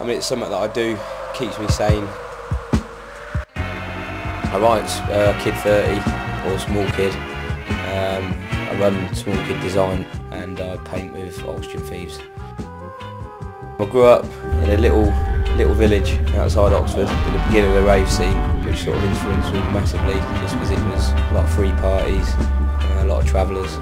I mean, it's something that I do, keeps me sane. I write Kid30 or Smallkid. I run Smallkid Design and I paint with Oxygen Thievez. I grew up in a little village outside Oxford at the beginning of the rave scene, which sort of influenced me massively, just because it was a lot of free parties, a lot of travellers.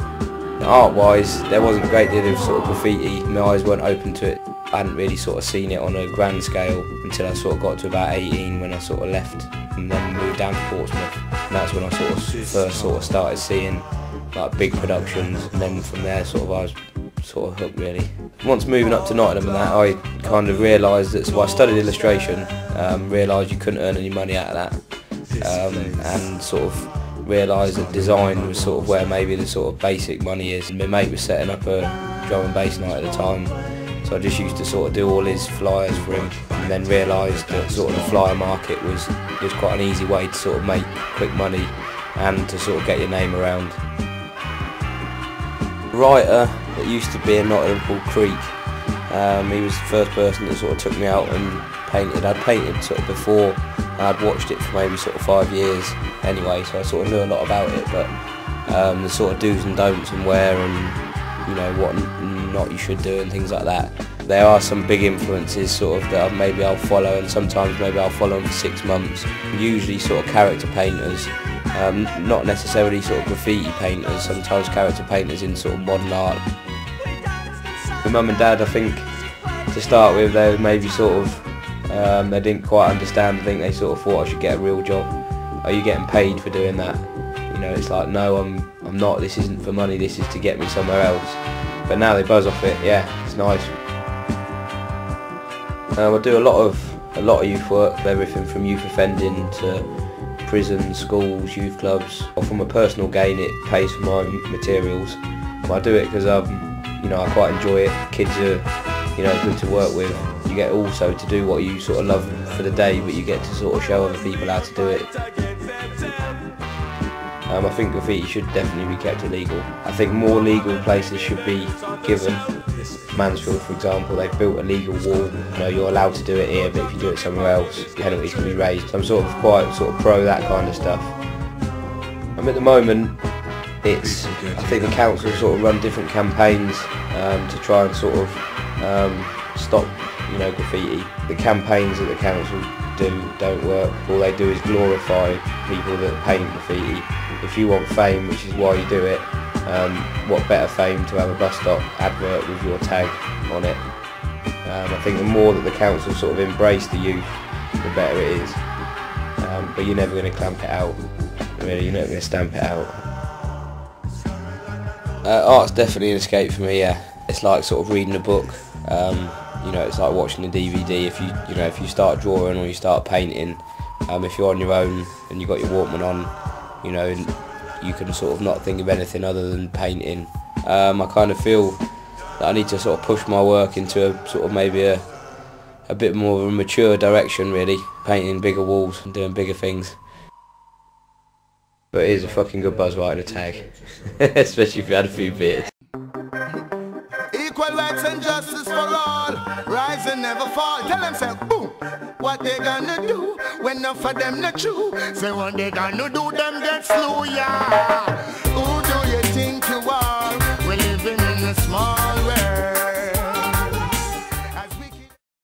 Art-wise, there wasn't a great deal of sort of graffiti. My eyes weren't open to it. I hadn't really sort of seen it on a grand scale until I sort of got to about 18, when I sort of left and then moved down to Portsmouth. And that's when I sort of first sort of started seeing like big productions, and then from there sort of I was sort of hooked really. Once moving up to Nottingham and that, I kind of realised that, so I studied illustration, realised you couldn't earn any money out of that, and sort of realised that design was sort of where maybe the sort of basic money is. My mate was setting up a drum and bass night at the time, so I just used to sort of do all his flyers for him, and then realised that sort of the flyer market was quite an easy way to sort of make quick money and to sort of get your name around. A writer that used to be in Nottingham called Creek, he was the first person that sort of took me out and painted. I'd painted sort of before, and I'd watched it for maybe sort of 5 years anyway, so I sort of knew a lot about it, but the sort of do's and don'ts and where and, you know, what not you should do and things like that. There are some big influences sort of that maybe I'll follow, and sometimes maybe I'll follow them for 6 months. Usually sort of character painters, not necessarily sort of graffiti painters, sometimes character painters in sort of modern art. My mum and dad, I think, to start with, they maybe sort of, they didn't quite understand. I think they sort of thought I should get a real job. Are you getting paid for doing that? You know, it's like, no, I'm not, this isn't for money, this is to get me somewhere else. But now they buzz off it, yeah, it's nice. I do a lot of youth work, everything from youth offending to prisons, schools, youth clubs. From a personal gain, it pays for my materials. But I do it because you know, I quite enjoy it. Kids are, you know, good to work with. You get also to do what you sort of love for the day, but you get to sort of show other people how to do it. I think graffiti should definitely be kept illegal. I think more legal places should be given. Mansfield, for example, they've built a legal wall. You know, you're allowed to do it here, but if you do it somewhere else, penalties can be raised. So I'm sort of quite pro that kind of stuff. At the moment, I think the council sort of run different campaigns to try and sort of stop, you know, graffiti. The campaigns that the council don't work. All they do is glorify people that paint graffiti. If you want fame, which is why you do it, what better fame to have a bus stop advert with your tag on it. I think the more that the council sort of embrace the youth, the better it is. But you're never going to clamp it out. Really, you're never going to stamp it out. Art's definitely an escape for me. Yeah, it's like sort of reading a book. You know, it's like watching a DVD. If you start drawing or you start painting, if you're on your own and you've got your Walkman on, you know, you can sort of not think of anything other than painting. I kind of feel that I need to sort of push my work into a sort of maybe a bit more of a mature direction, really, painting bigger walls and doing bigger things. But it is a fucking good buzz writing a tag, especially if you had a few beers. Equal rights and justice for all, rise and never fall. Tell them, say, boom, what they gonna do when enough of them not true? Say what they gonna do, them get slew, yeah. Who do you think you are? We're living in a small